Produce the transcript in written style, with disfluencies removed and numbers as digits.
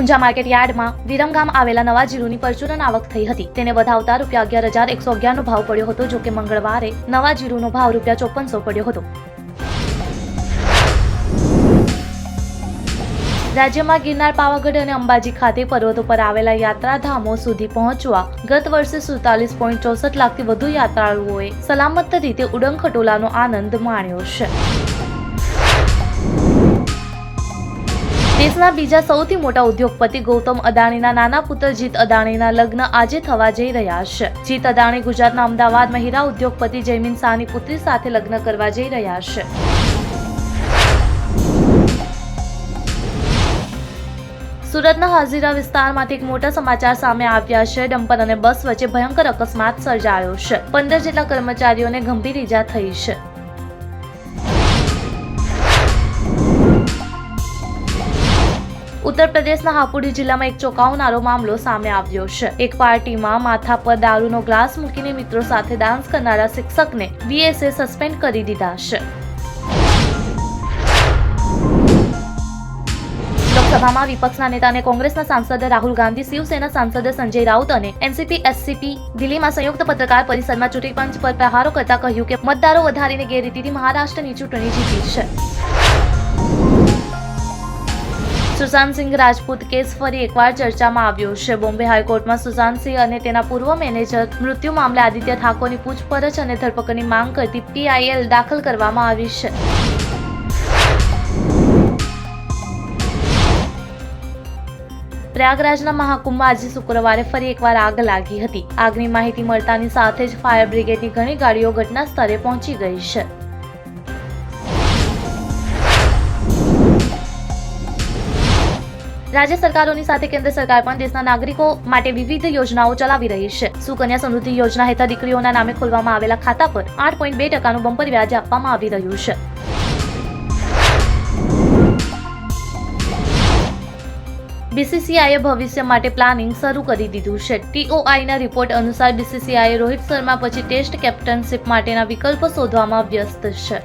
Unjha market યાર્ડમાં વિરમગામ આવેલા નવા જીરુની પરચુરણ આવક થઈ હતી. તેને વધાવતા ₹11,111નો ભાવ પડ્યો હતો. જો કે મંગળવારે નવા જીરુનો ભાવ ₹5400 પડ્યો હતો. રાજ્યમાં ગિરનાર, પાવાગઢ અને અંબાજી ખાતે પર્વતો પર આવેલા યાત્રાધામો સુધી પહોંચવા ગત વર્ષે 47.64 લાખથી વધુ યાત્રાળુઓએ સલામત રીતે ઉડનખટોલાનો આનંદ માણ્યો છે. દેશના બીજા સૌથી મોટા ઉદ્યોગપતિ ગૌતમ અદાણીના નાના પુત્ર જીત અદાણીના લગ્ન આજે થવા જઈ રહ્યા છે. જીત અદાણી ગુજરાતના અમદાવાદમાં હીરા ઉદ્યોગપતિ જયમીન શાહની પુત્રી સાથે લગ્ન કરવા જઈ રહ્યા છે. સુરતના હાજીરા વિસ્તારમાંથી એક મોટા સમાચાર સામે આવ્યા છે. ડમ્પર અને બસ વચ્ચે ભયંકર અકસ્માત સર્જાયો છે. 15 જેટલા કર્મચારીઓને ગંભીર ઈજા થઈ છે. ઉત્તર પ્રદેશના હાપુડી જિલ્લામાં એક ચોંકાવનારો મામલો સામે આવ્યો છે. એક પાર્ટીમાં માથા પર દારૂનો ગ્લાસ મૂકીને મિત્રો સાથે ડાન્સ કરનારા શિક્ષકને બીએસએ સસ્પેન્ડ કરી દીધા છે. લોકસભામાં વિપક્ષના નેતા અને કોંગ્રેસના સાંસદ રાહુલ ગાંધી, શિવસેના સાંસદ સંજય રાઉત અને એનસીપી એસસીપી દિલ્હીમાં સંયુક્ત પત્રકાર પરિષદમાં ચૂંટણી પંચ પર પ્રહારો કરતા કહ્યું કે મતદારો વધારીને ગેરરીતિથી મહારાષ્ટ્રની ચૂંટણી જીતી છે. સુશાંત સિંહ રાજપૂત કેસ ફરી એકવાર ચર્ચામાં આવ્યો છે. બોમ્બે હાઈકોર્ટમાં સુશાંત સિંહ અને તેના પૂર્વ મેનેજર મૃત્યુ મામલે આદિત્ય ઠાકોરની પૂછપરછ અને ધરપકડની માંગ કરતી પીઆઈએલ દાખલ કરવામાં આવી છે. પ્રયાગરાજના મહાકુંભમાં આજે શુક્રવારે ફરી એકવાર આગ લાગી હતી. આગની માહિતી મળતાની સાથે જ ફાયર બ્રિગેડની ઘણી ગાડીઓ ઘટના સ્થળે પહોંચી ગઈ છે. રાજ્ય સરકારોની સાથે કેન્દ્ર સરકાર પણ દેશના નાગરિકો માટે વિવિધ યોજનાઓ ચલાવી રહી છે. સુકન્યા સમૃદ્ધિ યોજના હેઠળ દીકરીઓના નામે ખોલવામાં આવેલા ખાતા પર 8.2% બમ્પર વ્યાજ આપવામાં આવી રહ્યું છે. બીસીસીઆઈએ ભવિષ્ય માટે પ્લાનિંગ શરૂ કરી દીધું છે. ટીઓઆઈના રિપોર્ટ અનુસાર બીસીસીઆઈએ રોહિત શર્મા પછી ટેસ્ટ કેપ્ટનશીપ માટેના વિકલ્પો શોધવામાં વ્યસ્ત છે.